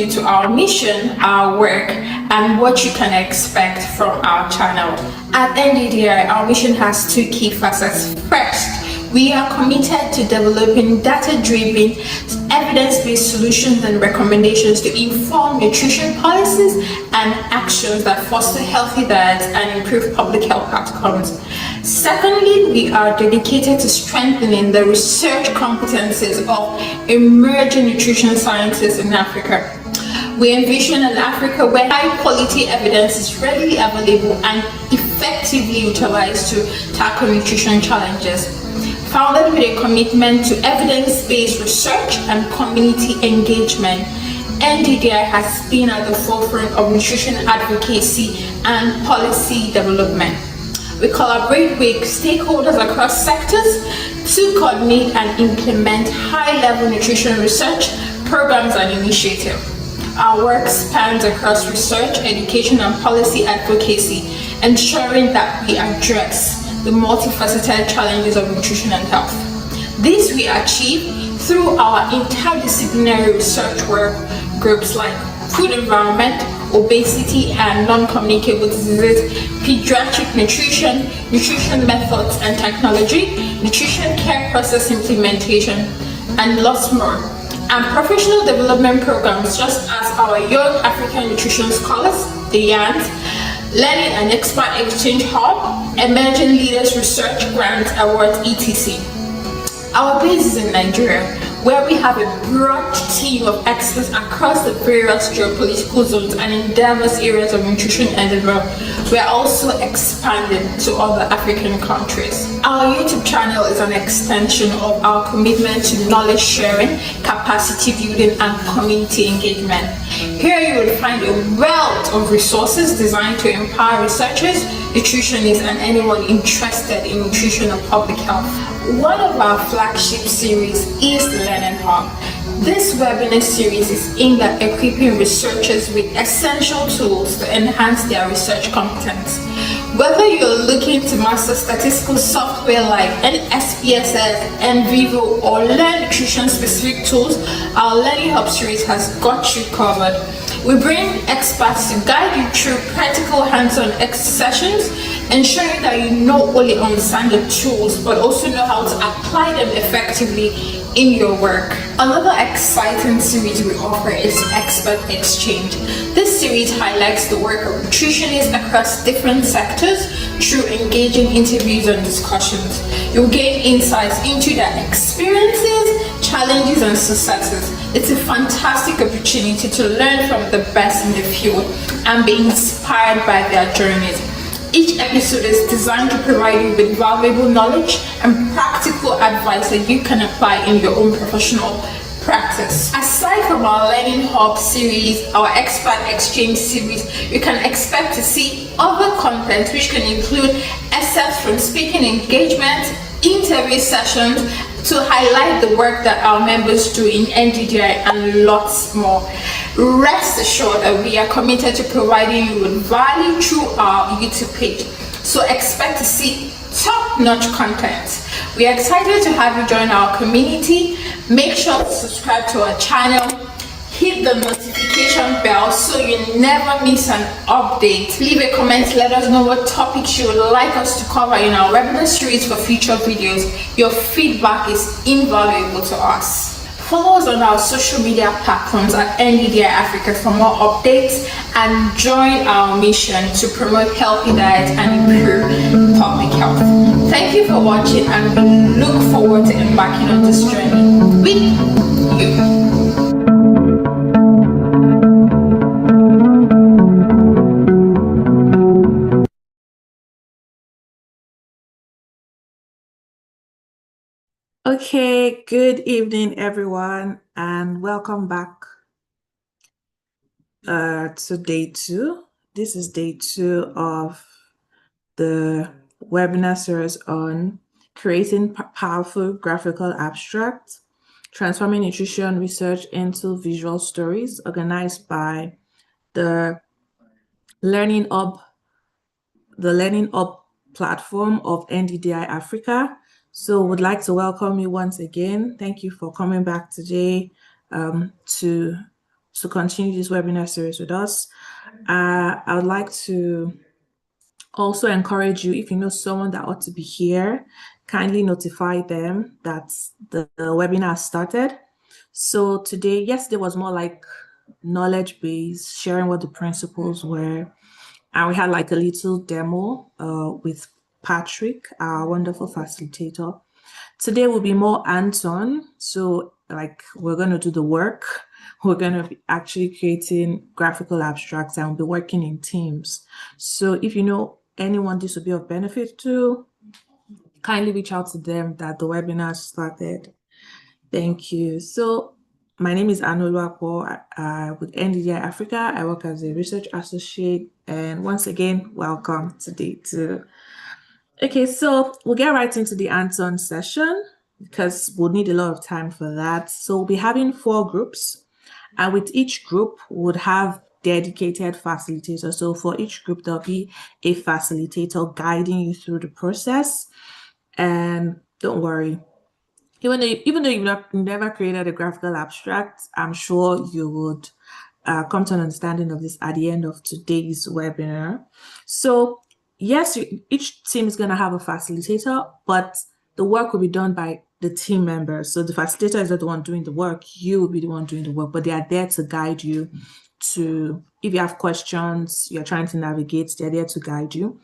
you to our mission, our work, and what you can expect from our channel. At NDDI, our mission has two key facets. First, we are committed to developing data-driven, evidence-based solutions and recommendations to inform nutrition policies and actions that foster healthy diets and improve public health outcomes. Secondly, we are dedicated to strengthening the research competencies of emerging nutrition scientists in Africa. We envision an Africa where high-quality evidence is readily available and effectively utilized to tackle nutrition challenges. Founded with a commitment to evidence-based research and community engagement, NDDI has been at the forefront of nutrition advocacy and policy development. We collaborate with stakeholders across sectors to coordinate and implement high-level nutrition research programs and initiatives. Our work spans across research, education, and policy advocacy, ensuring that we address the multifaceted challenges of nutrition and health. This we achieve through our interdisciplinary research work groups like food environment, obesity and non-communicable diseases, pediatric nutrition, nutrition methods and technology, nutrition care process implementation, and lots more. And professional development programs just as our Young African Nutrition Scholars, the YANS, Learning and Expert Exchange Hub, Emerging Leaders Research Grant Award, etc. Our base is in Nigeria, where we have a broad team of experts across the various geopolitical zones and in diverse areas of nutrition and development. We are also expanding to other African countries. Our YouTube channel is an extension of our commitment to knowledge sharing, capacity building, and community engagement. Here you will find a wealth of resources designed to empower researchers, nutritionists, and anyone interested in nutrition and public health. One of our flagship series is the Learning Hub. This webinar series is aimed at equipping researchers with essential tools to enhance their research competence. Whether you're looking to master statistical software like SPSS, NVivo, or learn nutrition-specific tools, our Learning Hub series has got you covered. We bring experts to guide you through practical hands-on sessions, ensuring that you not only understand the tools, but also know how to apply them effectively in your work. Another exciting series we offer is Expert Exchange. This series highlights the work of nutritionists across different sectors through engaging interviews and discussions. You'll gain insights into their experiences, challenges, and successes. It's a fantastic opportunity to learn from the best in the field and be inspired by their journeys. Each episode is designed to provide you with valuable knowledge and practical advice that you can apply in your own professional practice. Aside from our Learning Hub series, our Expert Exchange series, you can expect to see other content which can include excerpts from speaking engagement, interview sessions, to highlight the work that our members do in NDDI and lots more. Rest assured that we are committed to providing you with value through our YouTube page. So expect to see top-notch content. We are excited to have you join our community. Make sure to subscribe to our channel. Hit the notification bell so you never miss an update. Leave a comment, let us know what topics you would like us to cover in our webinar series for future videos. Your feedback is invaluable to us. Follow us on our social media platforms at NDDI Africa for more updates and join our mission to promote healthy diets and improve public health. Thank you for watching, and we look forward to embarking on this journey with you. Okay, good evening, everyone, and welcome back to day 2. This is day 2 of the webinar series on creating powerful graphical abstracts, transforming nutrition research into visual stories, organized by the Learning Hub platform of NDDI Africa. So would like to welcome you once again. Thank you for coming back today to to continue this webinar series with us. I would like to also encourage you, if you know someone that ought to be here, kindly notify them that the webinar started. So today, yesterday was more like knowledge based, sharing what the principles were. And we had like a little demo with Patrick, our wonderful facilitator. Today will be more hands-on. So like we're going to do the work. We're going to be actually creating graphical abstracts and we'll be working in teams. So if you know anyone this will be of benefit to, kindly reach out to them that the webinar started. Thank you. So my name is Anoluapo with NDI Africa. I work as a research associate. And once again, welcome to day 2. Okay, so we'll get right into the hands-on session because we'll need a lot of time for that. So we'll be having 4 groups, and with each group would have dedicated facilitators. So for each group, there'll be a facilitator guiding you through the process. And don't worry, even though you've never created a graphical abstract, I'm sure you would come to an understanding of this at the end of today's webinar. So yes, each team is going to have a facilitator, but the work will be done by the team members. So the facilitator is not the one doing the work, you will be the one doing the work, but they are there to guide you to, if you have questions, you're trying to navigate, they're there to guide you.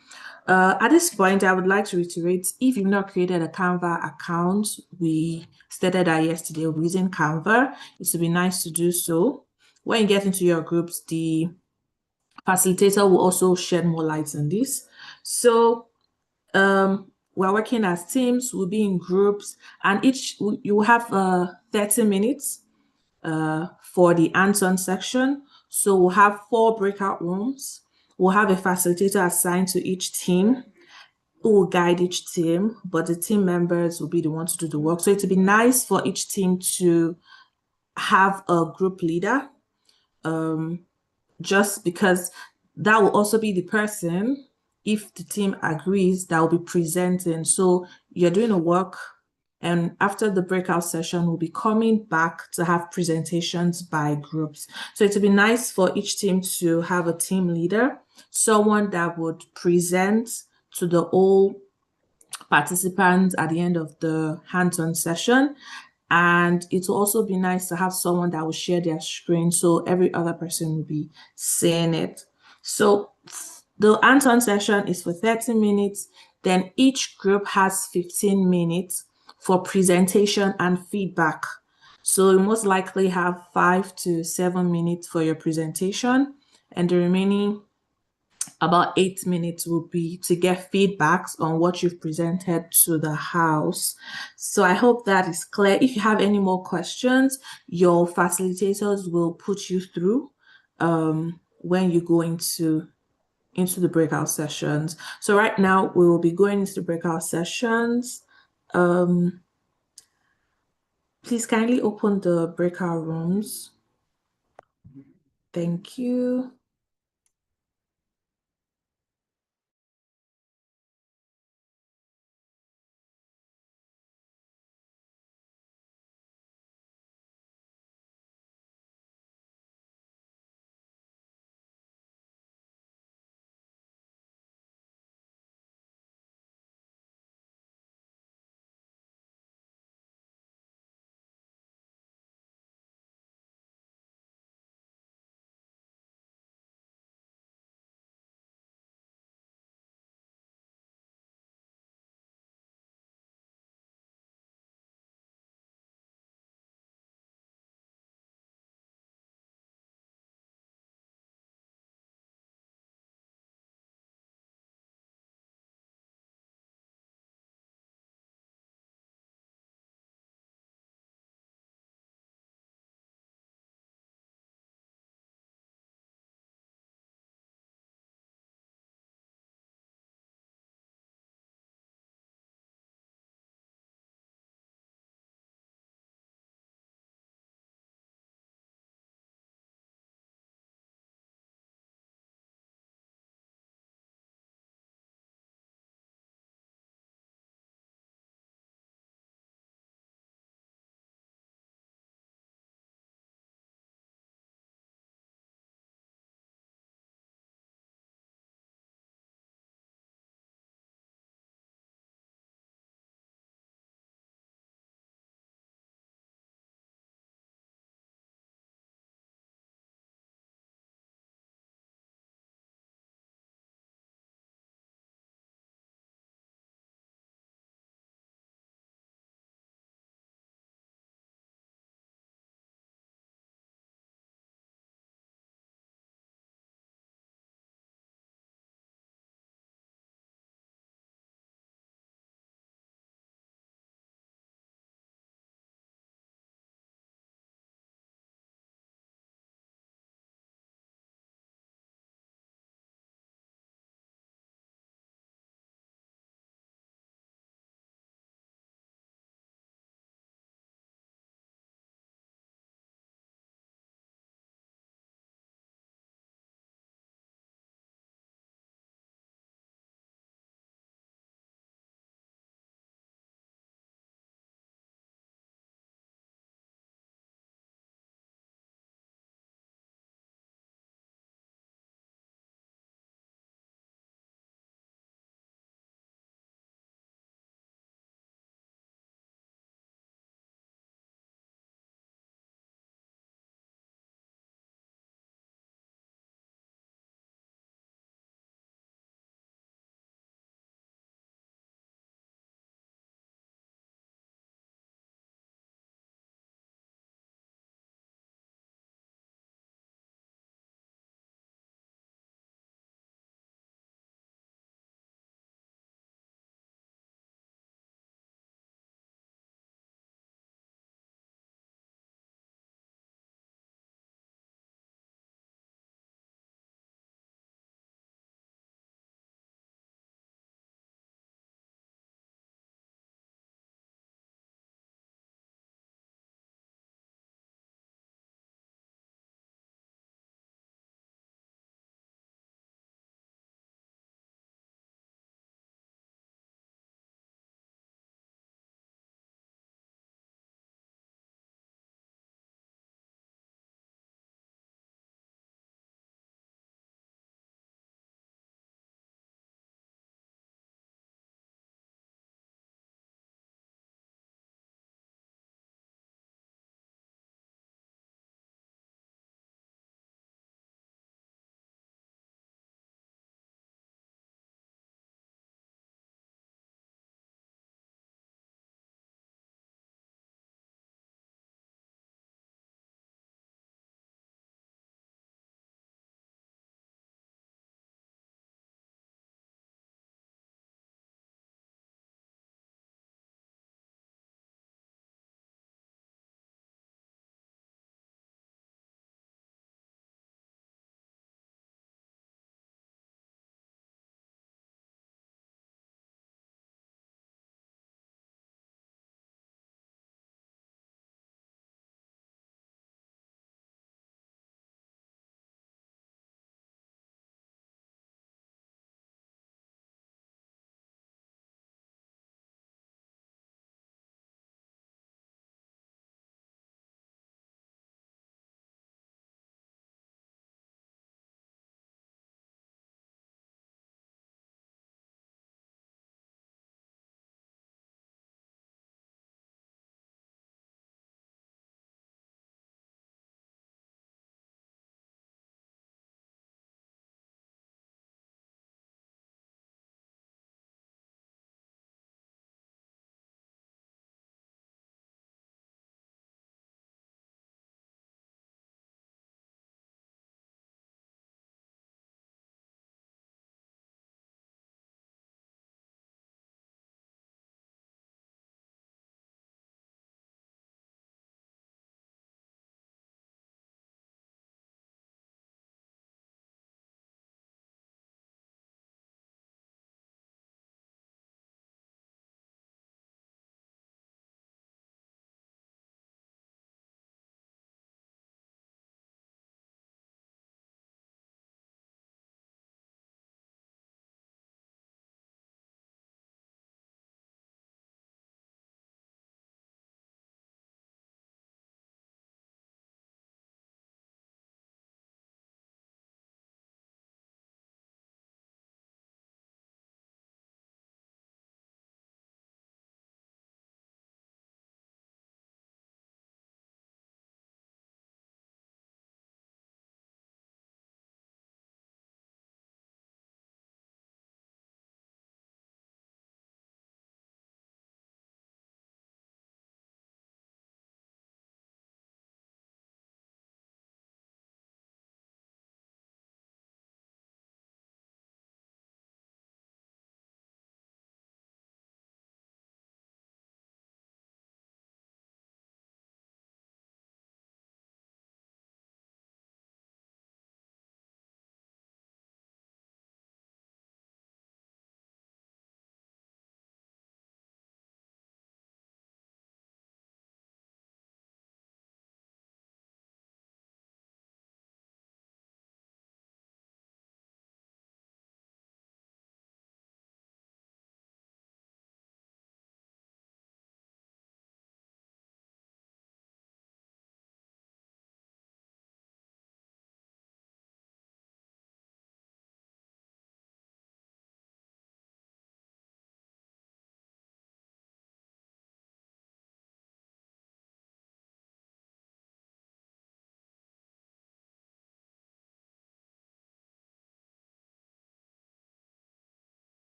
At this point, I would like to reiterate, if you've not created a Canva account, we stated that yesterday, we're using Canva. It would be nice to do so. When you get into your groups, the facilitator will also shed more light on this. So we're working as teams, we'll be in groups, and you will have 30 minutes for the hands-on section. So we'll have 4 breakout rooms. We'll have a facilitator assigned to each team who will guide each team, but the team members will be the ones to do the work. So it would be nice for each team to have a group leader, just because that will also be the person, if the team agrees, that will be presenting. So you're doing a work, and after the breakout session, we'll be coming back to have presentations by groups. So it would be nice for each team to have a team leader, someone that would present to the whole participants at the end of the hands-on session. And it will also be nice to have someone that will share their screen so every other person will be seeing it. So the hands-on session is for 30 minutes. Then each group has 15 minutes for presentation and feedback. So you most likely have 5 to 7 minutes for your presentation, and the remaining about 8 minutes will be to get feedbacks on what you've presented to the house. So I hope that is clear. If you have any more questions, your facilitators will put you through when you go into the breakout sessions. So right now we will be going into the breakout sessions. Please kindly open the breakout rooms. Thank you.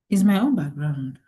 It's my own background.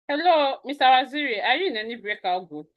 Hello, Mr. Waziri, are you in any breakout group?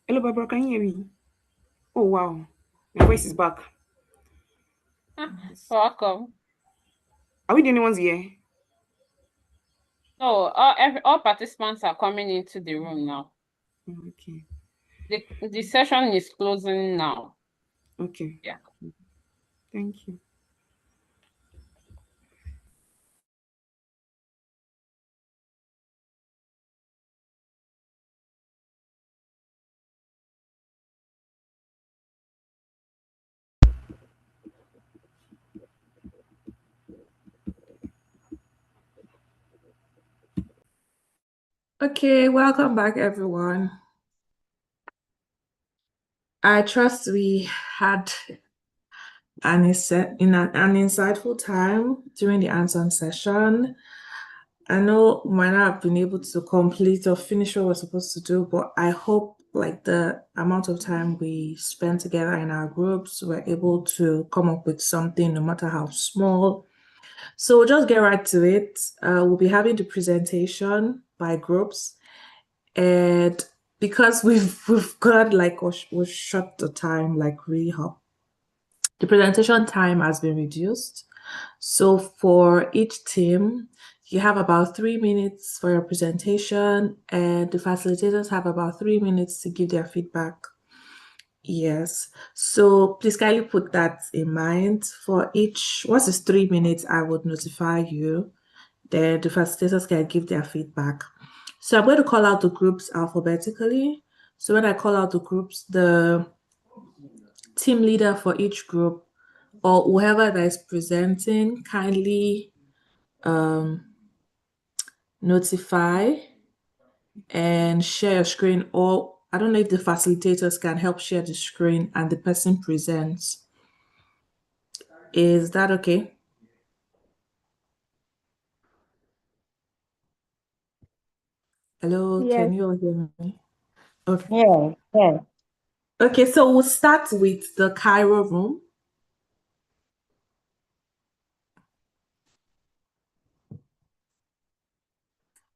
Hello, Barbara. Can you hear me? Oh, wow. My voice is back. Welcome. Are we the only ones here? No, all participants are coming into the room now. Okay. The session is closing now. Okay. Yeah. Thank you. Okay, welcome back, everyone. I trust we had an insightful time during the hands-on session. I know we might not have been able to complete or finish what we're supposed to do, but I hope like the amount of time we spent together in our groups, we're able to come up with something, no matter how small. So we'll just get right to it. We'll be having the presentation by groups, and because we've got like we've shut the time like really up, the presentation time has been reduced. So for each team, you have about 3 minutes for your presentation, and the facilitators have about 3 minutes to give their feedback. Yes. So please kindly put that in mind. For each, once it's 3 minutes, I would notify you. Then the facilitators can give their feedback. So I'm going to call out the groups alphabetically. So when I call out the groups, the team leader for each group or whoever that is presenting kindly notify and share your screen, or I don't know if the facilitators can help share the screen and the person presents. Is that okay? Hello, Yes. can you all hear me? Okay. Yeah. Yeah. Okay, so we'll start with the Cairo room.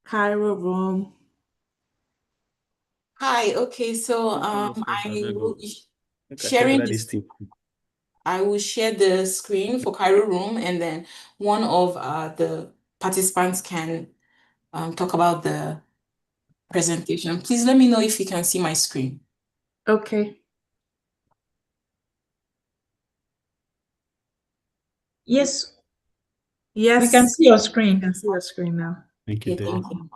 Cairo room. Hi, okay, so I will be sharing this. I will share the screen for Cairo Room, and then one of the participants can talk about the presentation. Please let me know if you can see my screen. Okay. Yes, Yes. we can see your I screen. can see your screen now. Okay, thank you.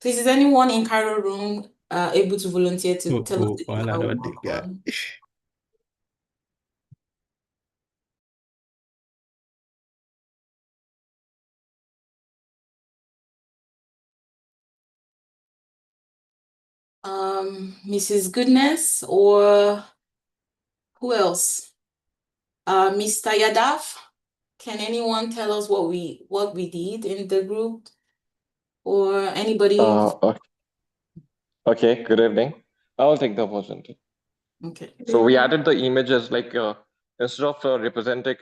Please, is anyone in Cairo Room able to volunteer to tell us the link I will work on? Mrs. Goodness, or who else? Mr. Yadav, can anyone tell us what we did in the group? Or anybody? Okay, good evening. I will take the opportunity. Okay. So we added the images like instead of representing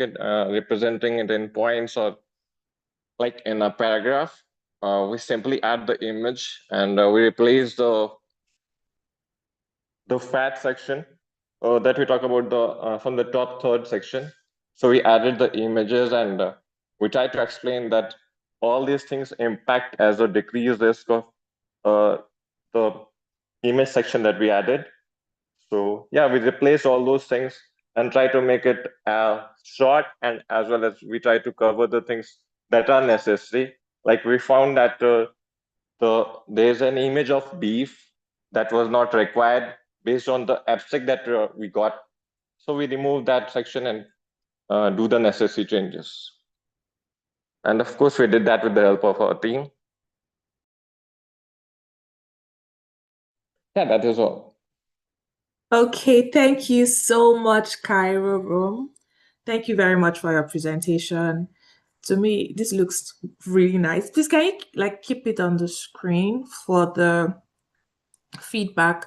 it in points or like in a paragraph, we simply add the image and we replace the fat section that we talk about the from the top third section. So we added the images and we try to explain that all these things impact as a decreased risk of the image section that we added. So yeah, we replace all those things and try to make it short, and as well as we try to cover the things that are necessary. Like we found that there's an image of beef that was not required based on the abstract that we got. So we remove that section and do the necessary changes. And of course, we did that with the help of our team. Yeah, that is all. Okay, thank you so much, Cairo Room. Thank you very much for your presentation. To me, this looks really nice. Please, can you like keep it on the screen for the feedback?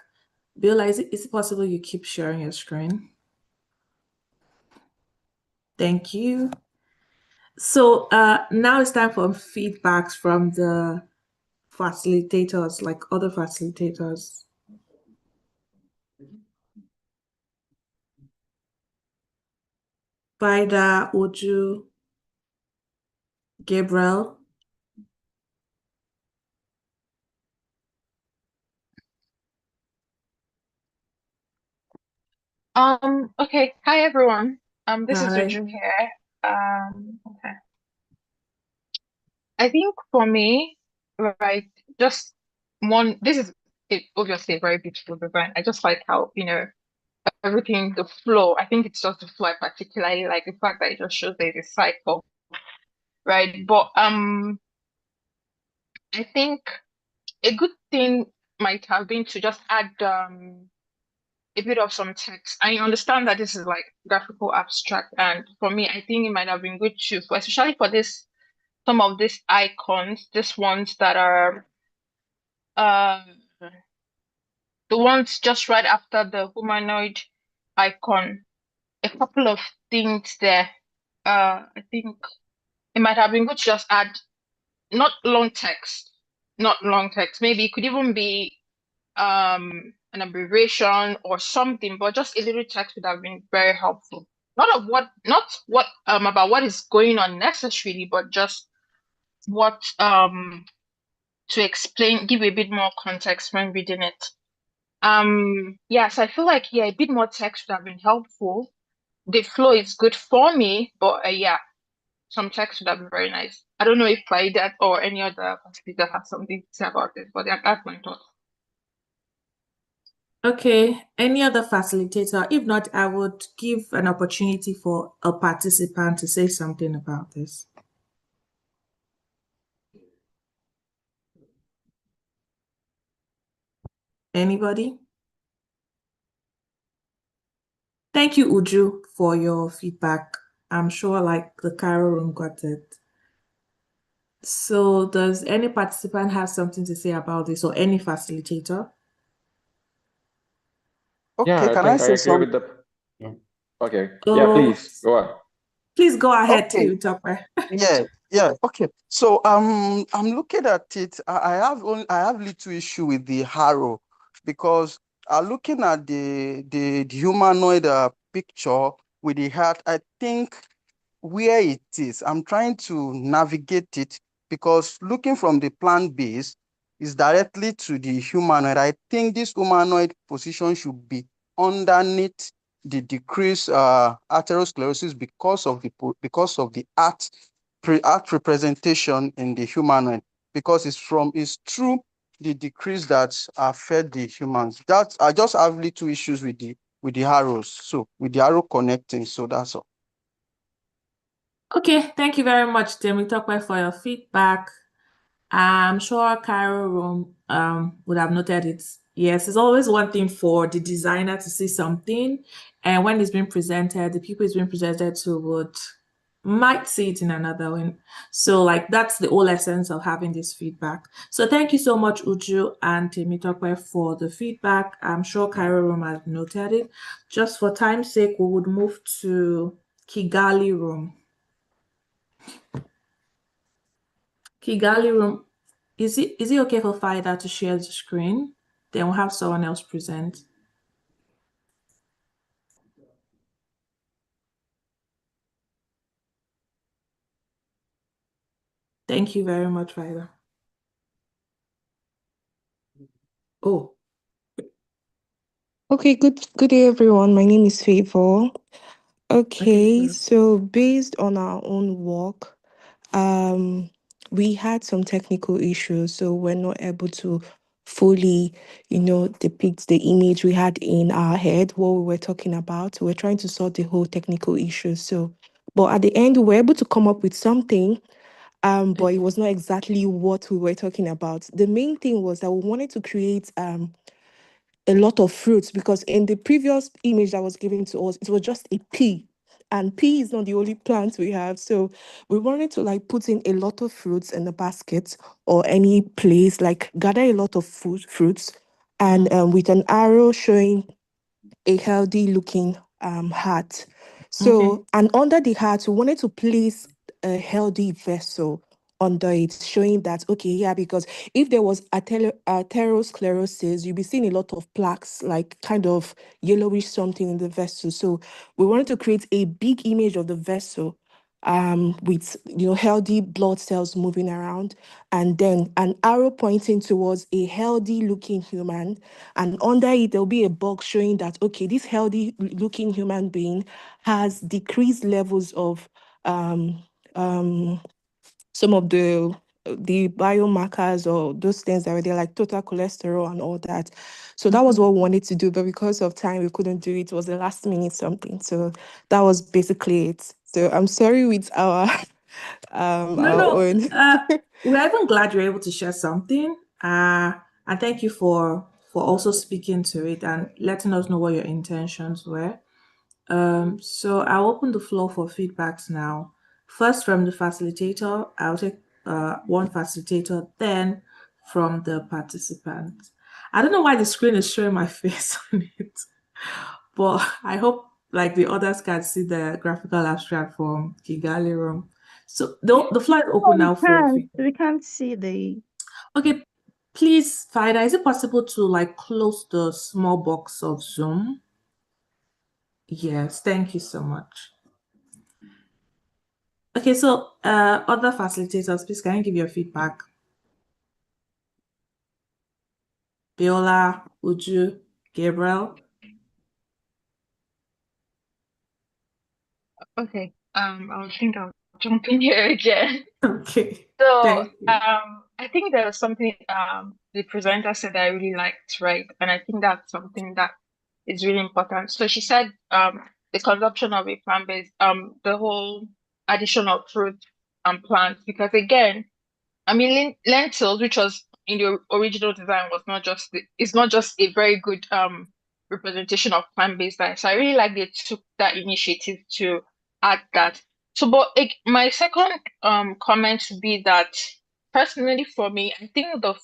Bill, is it possible you keep sharing your screen? Thank you. So now it's time for feedbacks from the facilitators, like other facilitators. Vida, Uju, Gabriel. Okay. Hi, everyone. This is Hi. Uju here. Okay. I think for me, right, just one, this is obviously a very beautiful design. I just like how, everything, the flow, I think it's just the flow I particularly like the fact that it just shows there's a cycle, right? But I think a good thing might have been to just add a bit of some text. I understand that this is like graphical abstract, and for me, I think it might have been good to, especially for this, some of these icons, these ones that are uh the ones just right after the humanoid icon, a couple of things there. I think it might have been good to just add not long text, not long text. Maybe it could even be an abbreviation or something, but just a little text would have been very helpful. Not what about what is going on necessarily, but just what to explain, give a bit more context when reading it. Yes, I feel like a bit more text would have been helpful. The flow is good for me, but yeah, some text would have been very nice. I don't know if that or any other facilitator has something to say about it, but that's my thought. Okay, any other facilitator? If not, I would give an opportunity for a participant to say something about this. Anybody? Thank you, Uju, for your feedback. I'm sure like the Cairo room got it. So does any participant have something to say about this or any facilitator? Yeah, Okay, I can I think I say agree with something? the. Okay. Yeah, Oh, please go on. please go ahead, Okay, Tim Topper. yeah, okay. So I'm looking at it. I have little issue with the harrow because looking at the humanoid picture with the heart, I think where it is. I'm trying to navigate it because looking from the plant base is directly to the humanoid. I think this humanoid position should be underneath the decreased atherosclerosis because of the art representation in the humanoid because it's through the decrease that affect the humans. That I just have little issues with the arrows. So with the arrow connecting, so that's all. Okay, thank you very much, Tim Topper, for your feedback. I'm sure Cairo Room would have noted it. Yes, it's always one thing for the designer to see something, and when it's being presented, the people it's being presented to might see it in another way. So like that's the whole essence of having this feedback. So thank you so much, Uju and Temitope, for the feedback. I'm sure Cairo Room has noted it. Just for time's sake, we would move to Kigali Room. Kigali Room. Is it okay for Fida to share the screen? Then we'll have someone else present. Thank you very much, Fida. Oh, Okay, good day everyone. My name is Favor. Okay, okay. so based on our own work, we had some technical issues, so we're not able to fully, depict the image we had in our head, what we were talking about. We're trying to sort the whole technical issues. So, but at the end, we were able to come up with something, but it was not exactly what we were talking about. The main thing was that we wanted to create a lot of fruits because in the previous image that was given to us, it was just a pea. And pea is not the only plant we have. So we wanted to like put in a lot of fruits in the basket or any place, like gather a lot of fruits and with an arrow showing a healthy looking heart. Okay. So, and under the heart, we wanted to place a healthy vessel under it, showing that, okay, yeah, because if there was atherosclerosis, you'll be seeing a lot of plaques, like kind of yellowish something in the vessel. So we wanted to create a big image of the vessel with healthy blood cells moving around, and then an arrow pointing towards a healthy looking human, and under it there'll be a box showing that, okay, this healthy looking human being has decreased levels of some of the biomarkers or those things that were there, like total cholesterol and all that. So that was what we wanted to do, but because of time, we couldn't do it. It was the last minute something. So that was basically it. So I'm sorry with our No, own. we're even glad you're able to share something. And thank you for also speaking to it and letting us know what your intentions were. So I'll open the floor for feedbacks now. First from the facilitator, I'll take one facilitator, then from the participants. I don't know why the screen is showing my face on it, but I hope like the others can see the graphical abstract from Kigali Room. So the floor is Oh, open we now for can't. feedback. We can't see the. Okay, please, Faida, is it possible to like close the small box of Zoom? Yes, thank you so much. Okay, so other facilitators, please can you give your feedback? Biola, Uju, Gabriel. Okay. I think I'll jump in here again. Okay, So, thank you. I think there was something the presenter said I really liked, right? And I think that's something that is really important. So she said the consumption of a plant-based the whole addition of fruit and plants, because again, I mean, lentils, which was in the original design, was not just it's not just a very good representation of plant-based diet. So I really like they took that initiative to add that. So, but my second comment would be that personally for me, I think the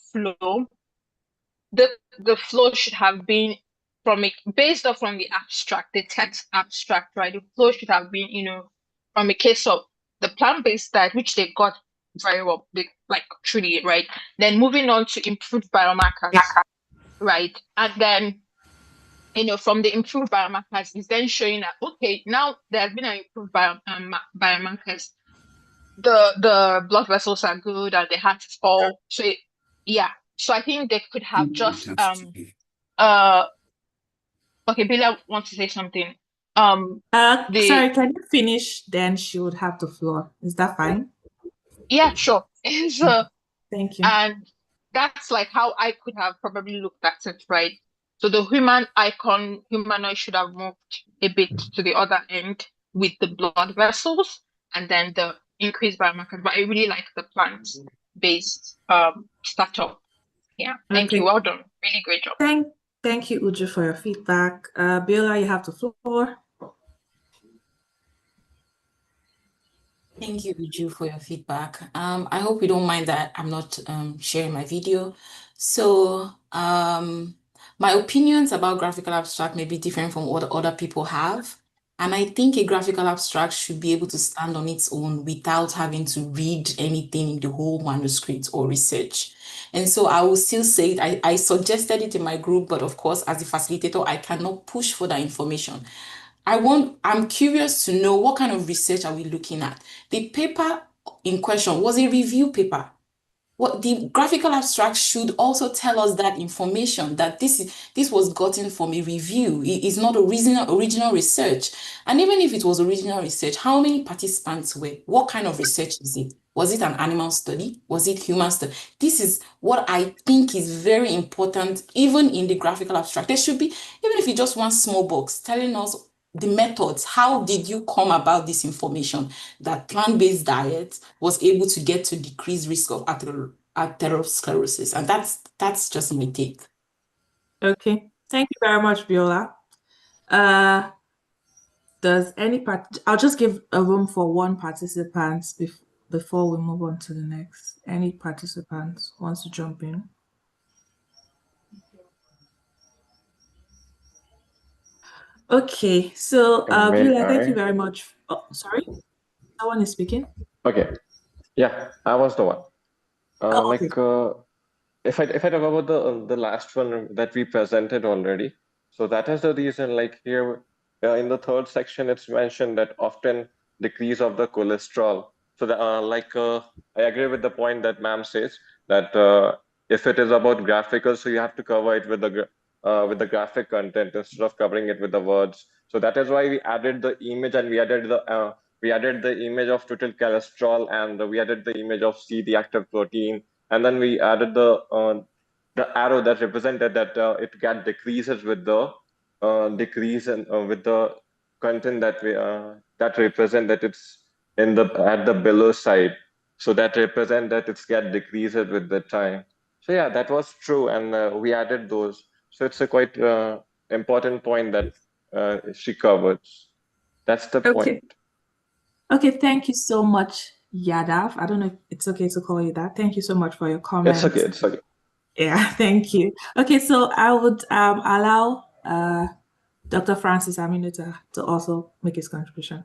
flow should have been from it based off from the abstract, the text abstract, right? The flow should have been, from a case of the plant-based diet, which they got very well, they like truly, right? Then moving on to improved biomarkers, right? And then, from the improved biomarkers is then showing that okay, now there has been an improved biomarkers. The blood vessels are good and the heart is all so yeah. So I think they could have just uh okay, Bella wants to say something. The Sorry, can you finish? Then she would have the floor. Is that fine? yeah, sure. So Thank you. and that's like how I could have probably looked at it, right? So the human icon, humanoid should have moved a bit to the other end with the blood vessels and then the increased biomarkers. But I really like the plant-based startup. Yeah, thank you. Okay. Well done. Really great job. Thank you, Uju, for your feedback. Biola, you have the floor. Thank you, Uju, for your feedback. I hope you don't mind that I'm not sharing my video. So my opinions about graphical abstract may be different from what other people have. And I think a graphical abstract should be able to stand on its own without having to read anything in the whole manuscript or research. And so I will still say it. I suggested it in my group, but of course, as a facilitator, I cannot push for that information. I'm curious to know what kind of research are we looking at? The paper in question was a review paper. What the graphical abstract should also tell us that information that this was gotten from a review. It is not original research. And even if it was original research, how many participants were? What kind of research is it? Was it an animal study? Was it human study? This is what I think is very important, even in the graphical abstract. There should be, even if it's just one small box telling us the methods. How did you come about this information that plant-based diet was able to get to decrease risk of atherosclerosis? And that's just my take. Okay. Thank you very much, Biola. Does any part? I'll just give a room for one participant before we move on to the next. Any participants wants to jump in? Okay. So, May Biola, thank you I? very much. Oh, sorry, someone is speaking. Okay. Yeah, I was the one. Oh, okay. If I talk about the last one that we presented already, so that is the reason. Like here, in the third section, it's mentioned that often decrease of the cholesterol. So I agree with the point that ma'am says that if it is about graphical, so you have to cover it with with the graphic content instead of covering it with the words. So that is why we added the image, and we added the image of total cholesterol, and we added the image of C, the active protein, and then we added the arrow that represented that it get decreases with the decrease and with the content that represent that it's in the at the below side, so that represent that it's get decreases with the time. So yeah, that was true, and we added those. So it's a quite important point that she covered. That's the point. Okay. Okay, thank you so much, Yadav. I don't know if it's okay to call you that. Thank you so much for your It's okay. comment. It's okay. Yeah, thank you. Okay, so I would allow Dr. Francis Aminuta to also make his contribution.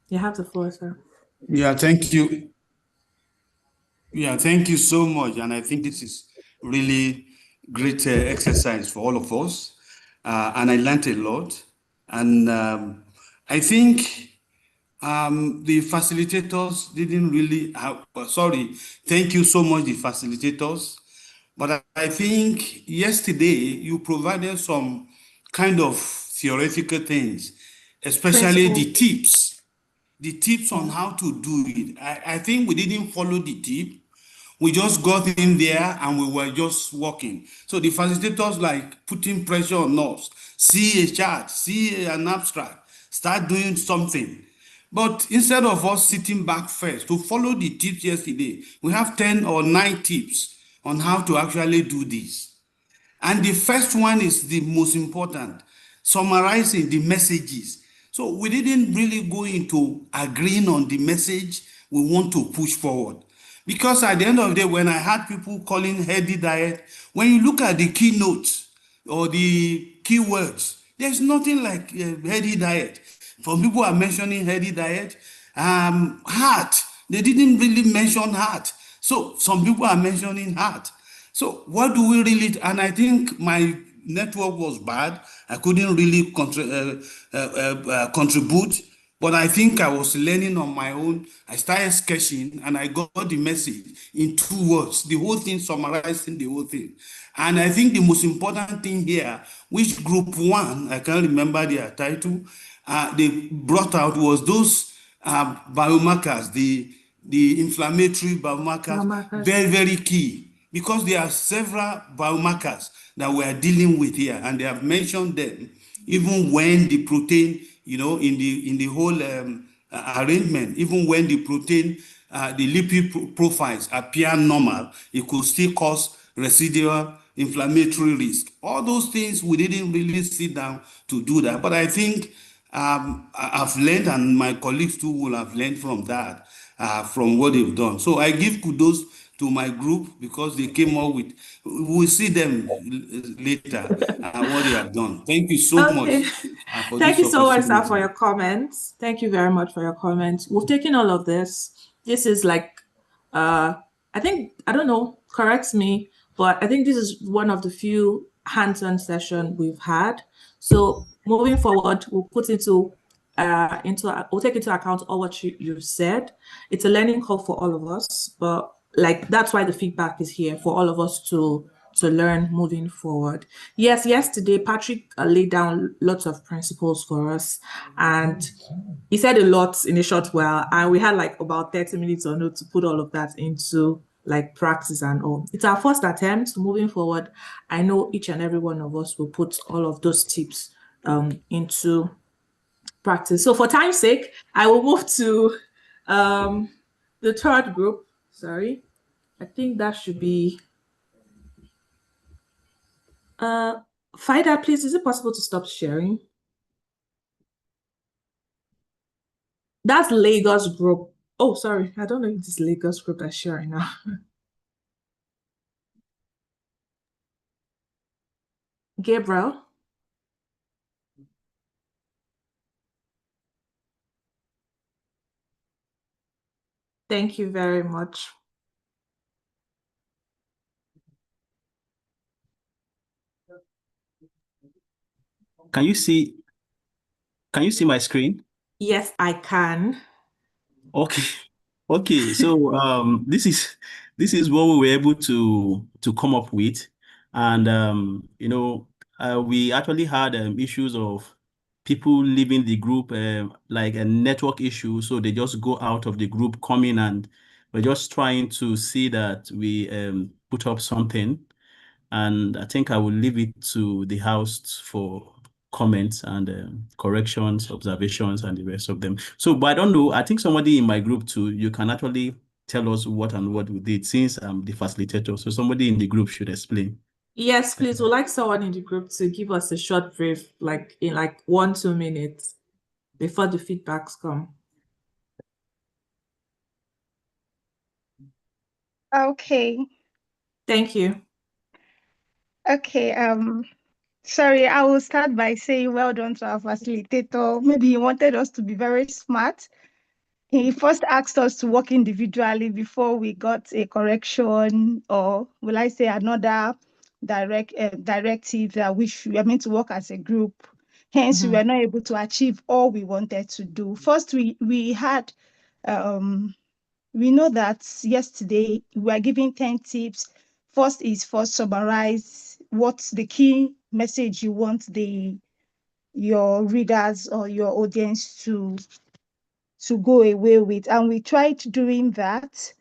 You have the floor, sir. Yeah, thank you. Yeah, thank you so much. And I think this is really great exercise for all of us. And I learned a lot. And I think the facilitators didn't really have, sorry, thank you so much, the facilitators. But I think yesterday you provided some kind of theoretical things, especially Principal. the tips on Yeah. how to do it. I think we didn't follow the tip. We just got in there and we were just walking. So the facilitators like putting pressure on us. See a chart, see an abstract, start doing something. But instead of us sitting back first to follow the tips yesterday, we have 10 or 9 tips on how to actually do this. And the first one is the most important, summarizing the messages. So we didn't really go into agreeing on the message we want to push forward. Because at the end of the day, when I had people calling healthy diet, when you look at the keynotes or the keywords, there's nothing like healthy diet. Some people are mentioning healthy diet. Heart, they didn't really mention heart. So some people are mentioning heart. So what do we really, and I think my network was bad. I couldn't really contribute, but I think I was learning on my own. I started sketching and I got the message in 2 words, the whole thing, summarizing the whole thing. And I think the most important thing here, which group one, I can't remember their title, they brought out was those biomarkers, the inflammatory biomarkers, Marcus. very, very key because there are several biomarkers that we are dealing with here, and they have mentioned them even when the protein, in the whole arrangement, even when the protein, the lipid profiles appear normal, it could still cause residual inflammatory risk. All those things we didn't really sit down to do that, but I think I've learned, and my colleagues too will have learned from that, from what they've done. So I give kudos to my group because they came up with, we'll see them later, what they have done. Thank you so Okay. much for Thank this you so much, sir, for opportunity. your comments. Thank you very much for your comments. We've taken all of this. This is like, I think, I don't know, correct me, but I think this is one of the few hands-on session we've had. So moving forward, we'll put we'll take into account all what you said. It's a learning curve for all of us, but like that's why the feedback is here for all of us to learn moving forward. Yes, yesterday Patrick laid down lots of principles for us, and he said a lot in a short while, and we had like about 30 minutes or no to put all of that into like practice and all. It's our first attempt moving forward. I know each and every one of us will put all of those tips into practice. So for time's sake, I will move to the third group. Sorry. I think that should be Fida, please, is it possible to stop sharing? That's Lagos group. Oh, sorry. I don't know if this Lagos group that's sharing now. Gabriel. Thank you very much. Can you see my screen? Yes, I can. Okay. Okay. So this is what we were able to come up with. And we actually had issues of people leaving the group, like a network issue. So they just go out of the group, come in, and we're just trying to see that we put up something. And I think I will leave it to the house for comments and corrections, observations, and the rest of them. So, but I don't know. I think somebody in my group too, you can actually tell us what and what we did since I'm the facilitator. So somebody in the group should explain. Yes, please. We'd like someone in the group to give us a short brief, like in 1-2 minutes before the feedbacks come. Okay. Thank you. Okay. Sorry, I will start by saying well done to our facilitator. Maybe he wanted us to be very smart. He first asked us to work individually before we got a correction, or will I say another directive that we are meant to work as a group. Hence, we were not able to achieve all we wanted to do. First, we had we know that yesterday we were giving 10 tips. First is first summarize what's the key message you want your readers or your audience to go away with. And we tried doing that.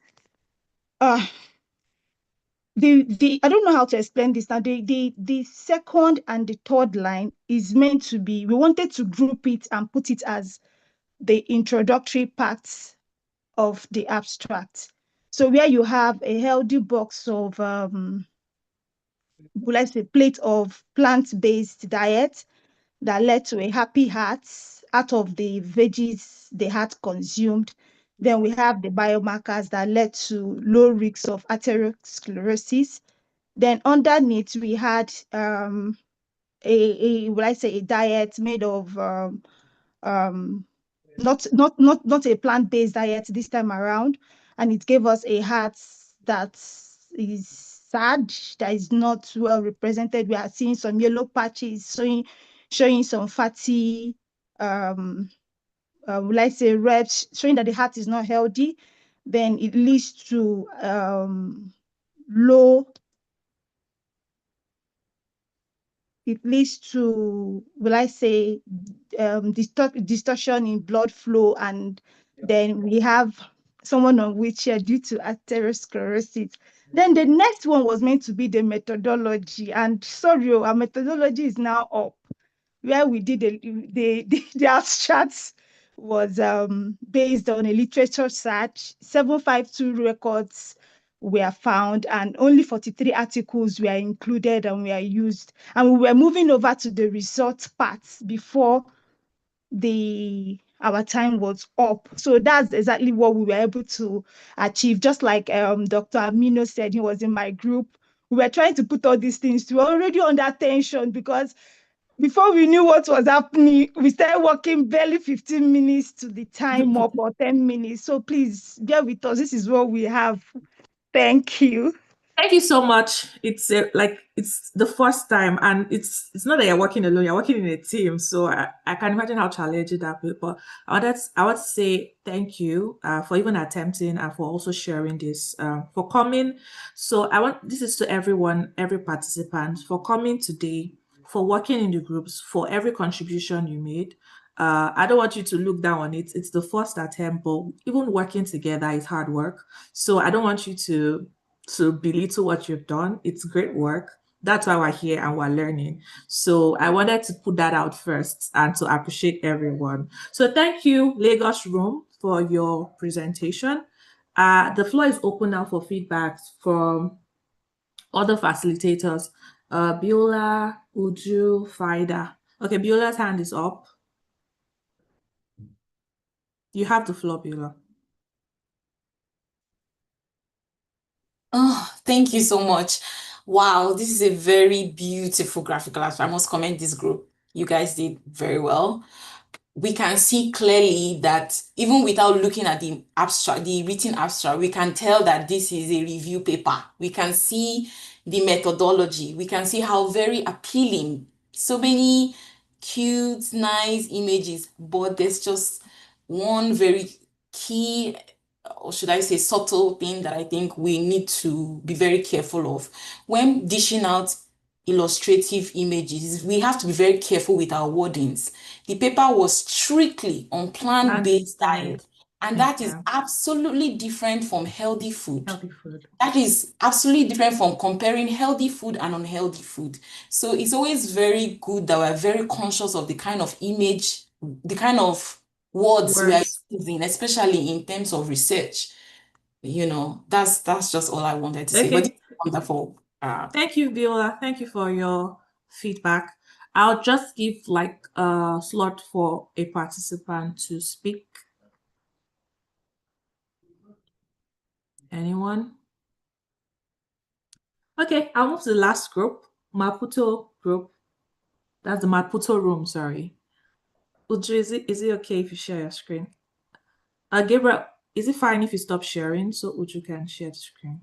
The I don't know how to explain this now. The second and the third line is meant to be, we wanted to group it and put it as the introductory parts of the abstract. So where you have a healthy box of let's say plate of plant-based diet that led to a happy heart out of the veggies the heart consumed. Then we have the biomarkers that led to low risks of atherosclerosis. Then underneath we had a diet made of not a plant-based diet this time around, and it gave us a heart that is sad, that is not well represented. We are seeing some yellow patches showing some fatty reps, showing that the heart is not healthy. Then it leads to low it leads to, distortion in blood flow, and then we have someone on wheelchair due to atherosclerosis. Then the next one was meant to be the methodology, and sorry, our methodology is now up, where we did the abstracts was based on a literature search. 752 records were found, and only 43 articles were included and were used. And we were moving over to the result parts before our time was up. So that's exactly what we were able to achieve. Just like Dr. Amino said, he was in my group. We were trying to put all these things. We were already under tension because before we knew what was happening, we started working barely 15 minutes to the time up, or 10 minutes. So please bear with us. This is what we have. Thank you. Thank you so much. It's it's the first time, and it's not that you're working alone. You're working in a team, so I can imagine how challenging that will be. But I want to say thank you for even attempting and for also sharing this, for coming. So this is to everyone, every participant, for coming today, for working in the groups, for every contribution you made. I don't want you to look down on it. It's the first attempt, but even working together is hard work. So I don't want you to belittle what you've done. It's great work. That's why we're here and we're learning. So I wanted to put that out first and to appreciate everyone. So thank you, Lagos Room, for your presentation. The floor is open now for feedback from other facilitators. Biola, Uju, Faida. Okay, Biola's hand is up. You have the floor, Biola. Oh, thank you so much. Wow, this is a very beautiful graphical abstract. I must commend this group. You guys did very well. we can see clearly that even without looking at the abstract, the written abstract, we can tell that this is a review paper. We can see the methodology. We can see how very appealing, so many cute, nice images, but there's just one very key, or should I say subtle thing that I think we need to be very careful of. When dishing out illustrative images, we have to be very careful with our wordings. The paper was strictly on plant-based diet, and that is absolutely different from healthy food. Healthy food. That is absolutely different from comparing healthy food and unhealthy food. So it's always very good that we're very conscious of the kind of image, the kind of words we are using, especially in terms of research. That's just all I wanted to say. But it's wonderful. Thank you, Viola. Thank you for your feedback. I'll just give like a slot for a participant to speak. Anyone? Okay, I'll move to the last group, Maputo group. That's the Maputo room, sorry. Uju, is it okay if you share your screen? Gabriel, is it fine if you stop sharing so Uju can share the screen?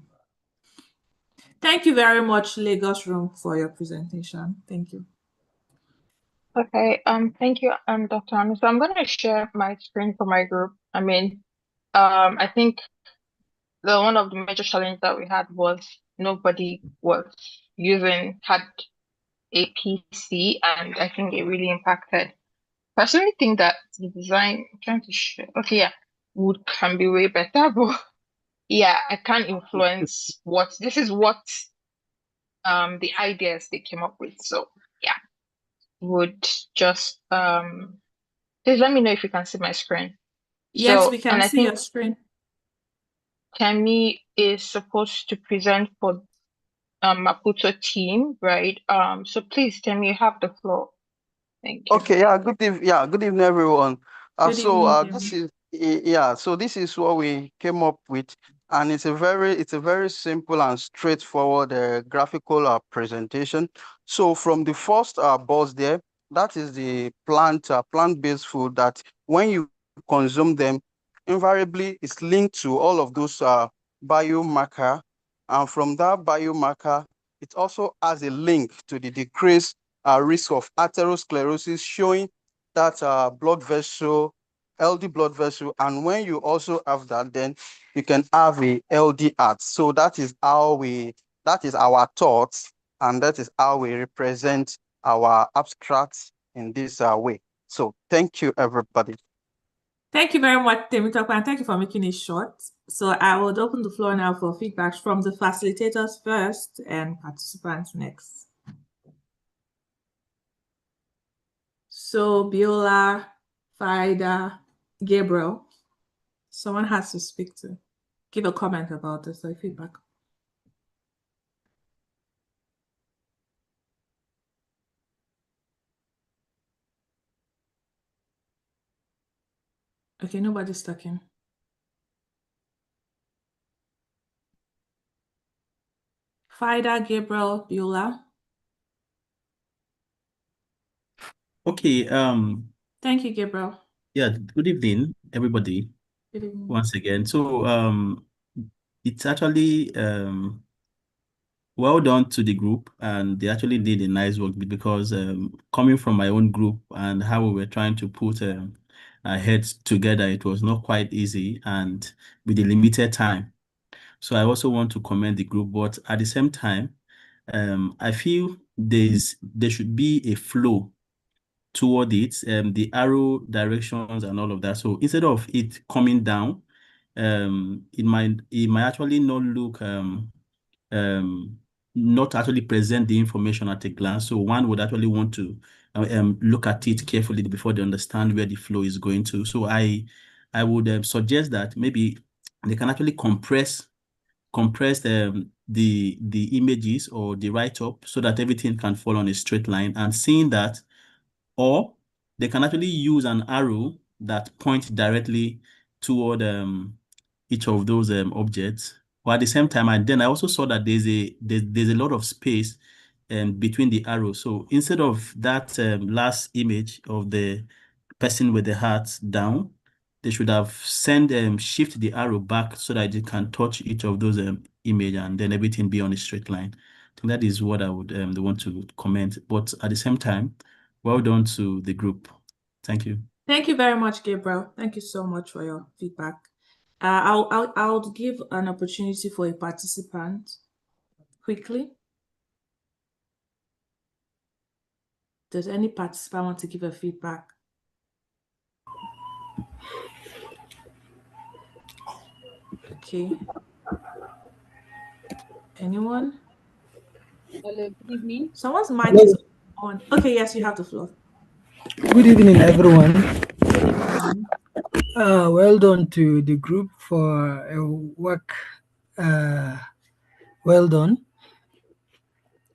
Thank you very much, Lagos room, for your presentation. Thank you. Okay, thank you, Dr. Anu. So I'm gonna share my screen for my group. I think one of the major challenges that we had was nobody had a PC, and I think it really impacted. Personally, think that the design, I'm trying to show, okay, yeah, wood can be way better, but yeah, I can't influence this is what the ideas they came up with. So yeah, would just please let me know if you can see my screen. Yes, So, we can and I see your think screen. Kemi is supposed to present for Maputo team, right? So please, Kemi, you have the floor. Thank you. Okay, yeah, good evening, everyone. Good evening, This is what we came up with, and it's a very simple and straightforward graphical presentation. So from the first box there, that is the plant-based food that when you consume them, invariably it's linked to all of those biomarker, and from that biomarker, it also has a link to the decrease risk of atherosclerosis, showing that LD blood vessel. And when you also have that, then you can have a LD heart. So that is our thoughts, and that is how we represent our abstracts in this way. So thank you, everybody. Thank you very much, Temitope, and thank you for making it short. So I would open the floor now for feedback from the facilitators first and participants next. So Biola, Faida, Gabriel, someone has to speak to give a comment about this, like feedback. Okay, nobody's talking. Faida, Gabriel, Biola. Okay. Thank you, Gabriel. Yeah. Good evening, everybody. Good evening. Once again. So it's actually well done to the group, and they actually did a nice work because coming from my own group and how we were trying to put our heads together, it was not quite easy and with the limited time. So I also want to commend the group, but at the same time, I feel there should be a flow toward it, the arrow directions and all of that. So instead of it coming down, it might actually not actually present the information at a glance. So one would actually want to look at it carefully before they understand where the flow is going to. So I would suggest that maybe they can actually compress the images or the write-up so that everything can fall on a straight line, and seeing that, or they can actually use an arrow that points directly toward each of those objects. Or at the same time, and then I also saw that there's a lot of space between the arrows. So instead of that last image of the person with the heart down, they should have shift the arrow back so that it can touch each of those image, and then everything be on a straight line. I think that is what I would want to comment. But at the same time, well done to the group. Thank you. Thank you very much, Gabriel. Thank you so much for your feedback. I'll give an opportunity for a participant quickly. Does any participant want to give a feedback? Okay. Anyone? Hello, good evening. Someone's mic is on. Okay, yes, you have the floor. Good evening, everyone. Good evening. Well done to the group for work. Well done.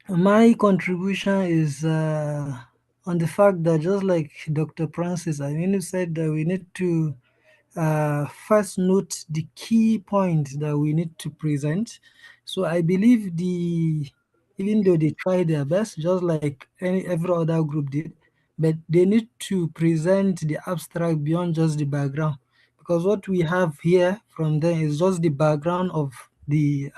My contribution is on the fact that, just like Dr. Francis, I mean, you said that we need to first note the key points that we need to present. So I believe even though they try their best, just like every other group did, but they need to present the abstract beyond just the background, because what we have here from them is just the background of the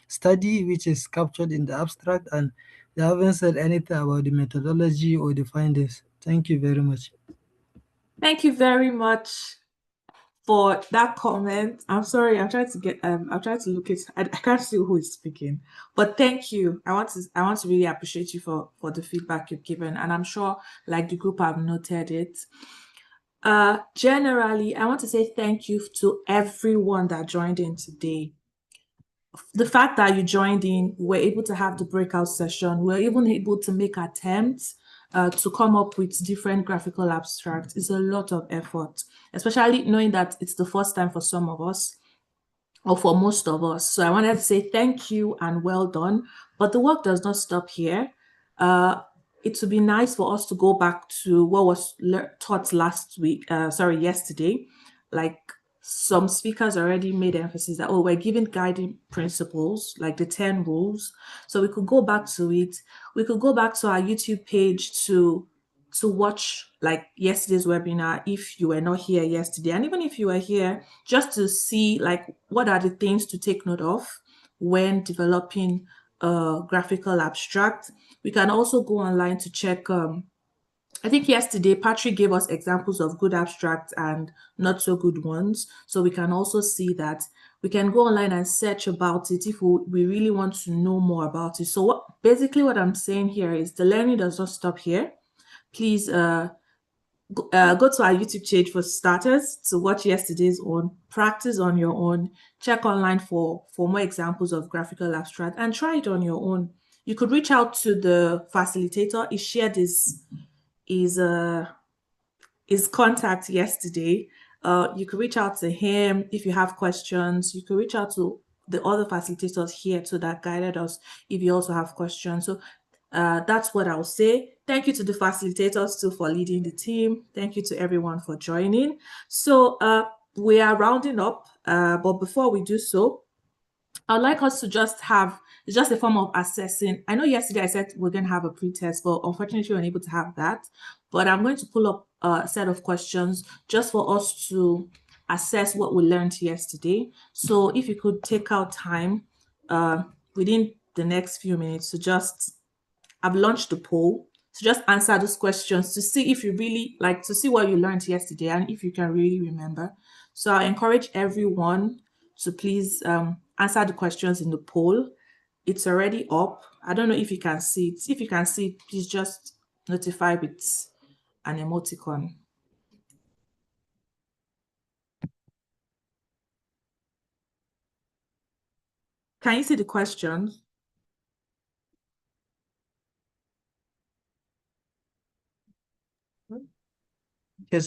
study which is captured in the abstract, and they haven't said anything about the methodology or the findings. Thank you very much. Thank you very much for that comment. I'm sorry, I'm trying to look at, I can't see who is speaking, but thank you. I want to really appreciate you for the feedback you've given, and I'm sure like the group have noted it. Generally, I want to say thank you to everyone that joined in today. The fact that you joined in, we're able to have the breakout session, we're even able to make attempts to come up with different graphical abstracts. It's a lot of effort, especially knowing that it's the first time for some of us, or for most of us. So I wanted to say thank you and well done, but the work does not stop here. It would be nice for us to go back to what was taught yesterday. Like, some speakers already made emphasis that, we're giving guiding principles, like the 10 rules. So we could go back to it. We could go back to our YouTube page to watch like yesterday's webinar if you were not here yesterday. And even if you were here, just to see like what are the things to take note of when developing a graphical abstract. We can also go online to check I think yesterday Patrick gave us examples of good abstracts and not so good ones. So we can also see that. We can go online and search about it if we really want to know more about it. So basically what I'm saying here is the learning does not stop here. Please go to our YouTube page for starters to watch yesterday's one, practice on your own, check online for more examples of graphical abstract, and try it on your own. You could reach out to the facilitator. He shared his contact yesterday. You could reach out to him if you have questions. You could reach out to the other facilitators here too that guided us if you also have questions. So that's what I'll say. Thank you to the facilitators too for leading the team. Thank you to everyone for joining. So we are rounding up, but before we do so, I'd like us to just have, it's just a form of assessing. I know yesterday I said we're going to have a pre-test, but unfortunately we're unable to have that. But I'm going to pull up a set of questions just for us to assess what we learned yesterday. So if you could take out time within the next few minutes to just, I've launched the poll to just answer those questions to see if you really like to see what you learned yesterday and if you can really remember. So I encourage everyone to please answer the questions in the poll. It's already up. I don't know if you can see it. If you can see it, please just notify with an emoticon. Can you see the questions?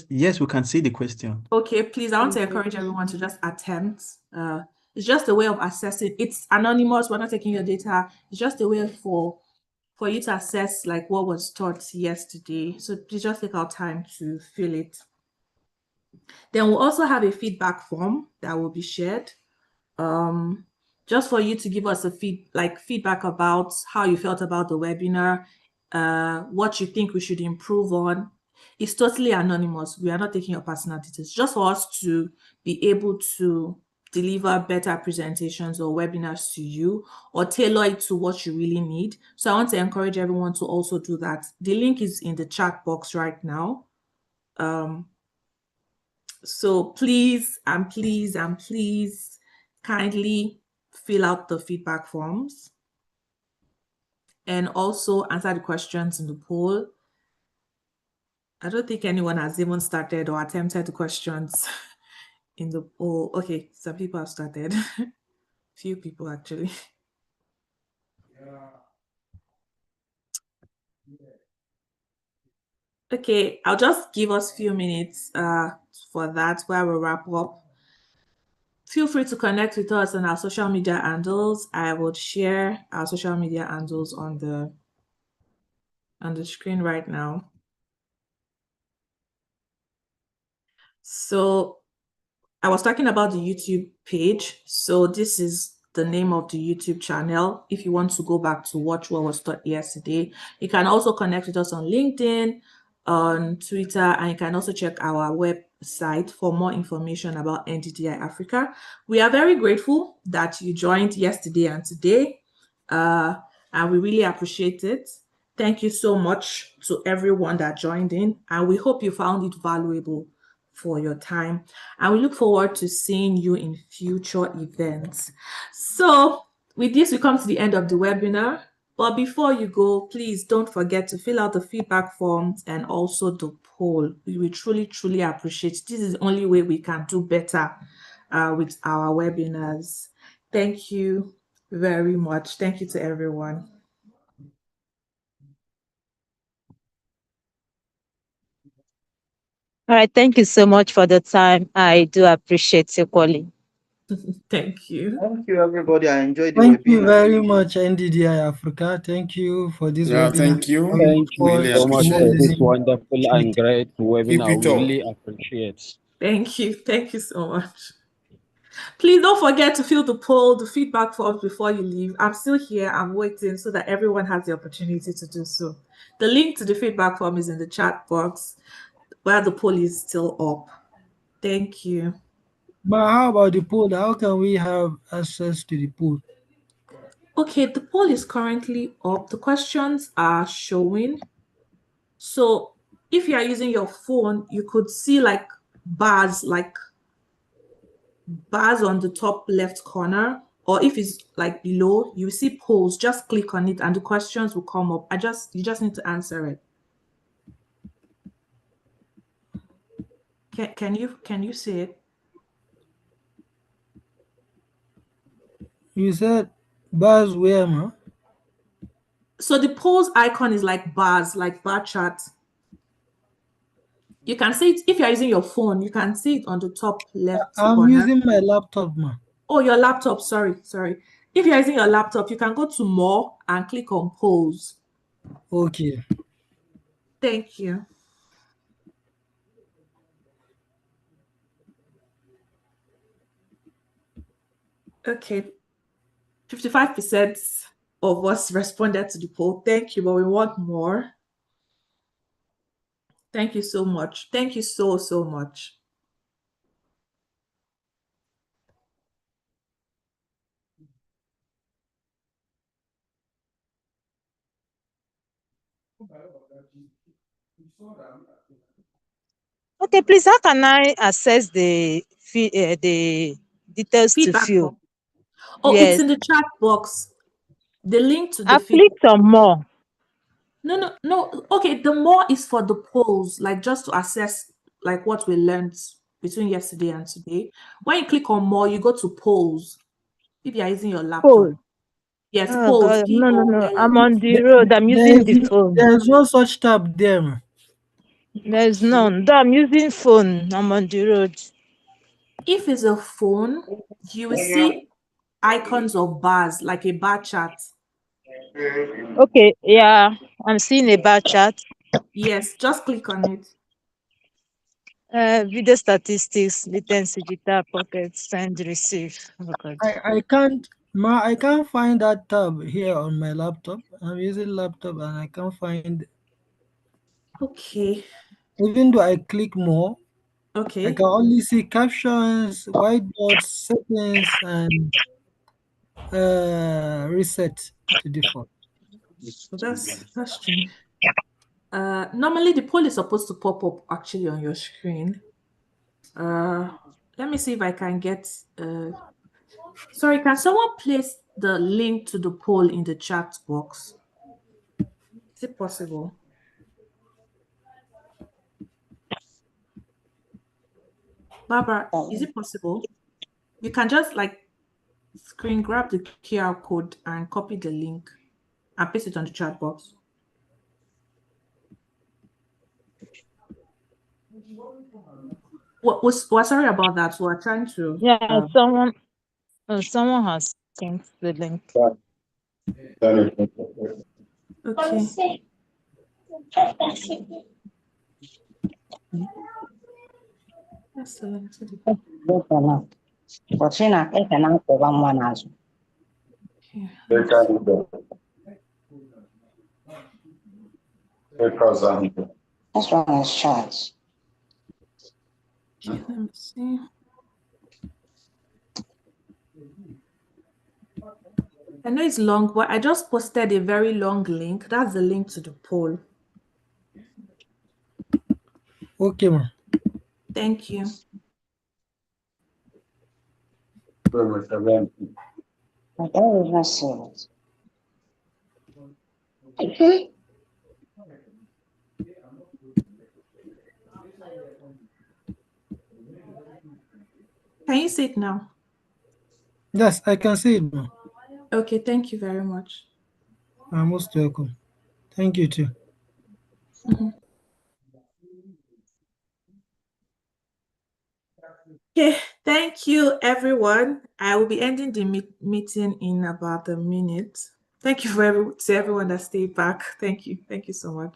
Yes, we can see the question. Okay, please, I want to encourage everyone to just attempt. It's just a way of assessing. It's anonymous. We're not taking your data. It's just a way for you to assess like what was taught yesterday. So please just take our time to fill it. Then we'll also have a feedback form that will be shared. Just for you to give us a feedback about how you felt about the webinar, what you think we should improve on, It's totally anonymous. We are not taking your personal details, just for us to be able to deliver better presentations or webinars to you or tailor it to what you really need. So I want to encourage everyone to also do that. The link is in the chat box right now. So please and please and please kindly fill out the feedback forms and also answer the questions in the poll. I don't think anyone has even started or attempted the questions in the poll. Okay, some people have started. Few people actually. Okay, I'll just give us a few minutes for that while we wrap up. Feel free to connect with us on our social media handles. I will share our social media handles on the screen right now. So I was talking about the YouTube page. So this is the name of the YouTube channel. If you want to go back to watch what was taught yesterday, you can also connect with us on LinkedIn, on Twitter, and you can also check our website for more information about NDDI Africa. We are very grateful that you joined yesterday and today, and we really appreciate it. Thank you so much to everyone that joined in, and we hope you found it valuable for your time, and we look forward to seeing you in future events. So with this, we come to the end of the webinar. But before you go, please don't forget to fill out the feedback forms and also the poll. We will truly, truly appreciate it. This is the only way we can do better with our webinars. Thank you very much. Thank you to everyone. All right. Thank you so much for the time. I do appreciate your calling. Thank you. Thank you, everybody. I enjoyed the Thank you webinar. very much, NDDI Africa. Thank you for this Yeah, webinar. thank you. We look Thank you forward Really so to much more appreciate for it. this learning wonderful and opportunity. great Keep webinar. it We up. really appreciate. Thank you. Thank you so much. Please don't forget to fill the poll, the feedback forms before you leave. I'm still here. I'm waiting so that everyone has the opportunity to do so. The link to the feedback form is in the chat box where the poll is still up. Thank you. But how about the poll? How can we have access to the poll? Okay, the poll is currently up. The questions are showing. So if you are using your phone, you could see like bars on the top left corner, or if it's like below, you see polls. Just click on it and the questions will come up. You just need to answer it. Can you see it? You said bars where, ma? So the polls icon is like bars, like bar chart. You can see it if you're using your phone. You can see it on the top left I'm corner. using my laptop, ma. Oh, your laptop. Sorry. If you're using your laptop, you can go to more and click on polls. Okay. Thank you. Okay. 55% of us responded to the poll. Thank you, but we want more. Thank you so much. Thank you so, so much. Okay, please, how can I access the details to Feedback fill? form. Oh, it's Yes, in the chat box. The link to the I've feedback. clicked on more. No. Okay, the more is for the polls, like just to assess like what we learned between yesterday and today. When you click on more, you go to polls. If you're using your laptop. Poll. Yes, Oh polls. God, no. I'm on the There, road. I'm using the phone. there's no such tab there, ma. There's none. Though I'm using phone. I'm on the road. If it's a phone, you will see icons of bars, like a bar chart. Okay, yeah, I'm seeing a bar chart. Yes, just click on it. Video statistics, latency, digital pocket, send, receive. Oh God. I can't, ma. I can't find that tab here on my laptop. I'm using laptop and I can't find. Okay. Even though I click more, I Okay. can only see captions, whiteboard settings, and reset to default. So that's strange. Normally the poll is supposed to pop up actually on your screen. Uh, let me see if I can get. Sorry, can someone place the link to the poll in the chat box? Is it possible? Barbara, is it possible? You can just like screen grab the QR code and copy the link and paste it on the chat box. We're sorry about that. We're trying to. Yeah, someone has sent the link. Okay. That's the link to the. Okay. What's wrong with charts? Okay, let me see. I know it's long, but I just posted a very long link. That's the link to the poll. Okay, ma. Thank you. I don't even see it. Can you see it now? Yes, I can see it, ma. Okay, thank you very much. I'm most welcome. Thank you too. Mhm. Okay, thank you, everyone. I will be ending the meeting in about a minute. Thank you to everyone that stayed back. Thank you. Thank you so much.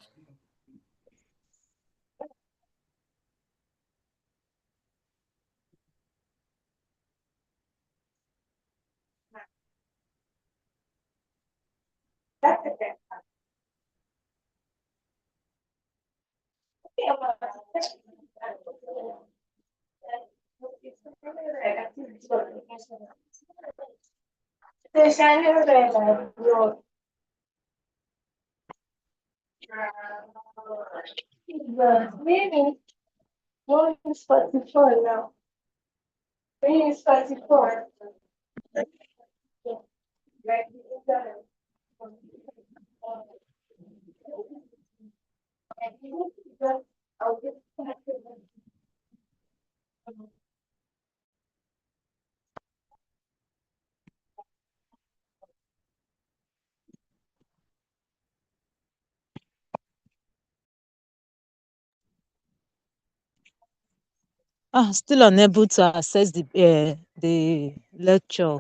Maybe 144 now. Maybe it's 44. Still unable to access the lecture.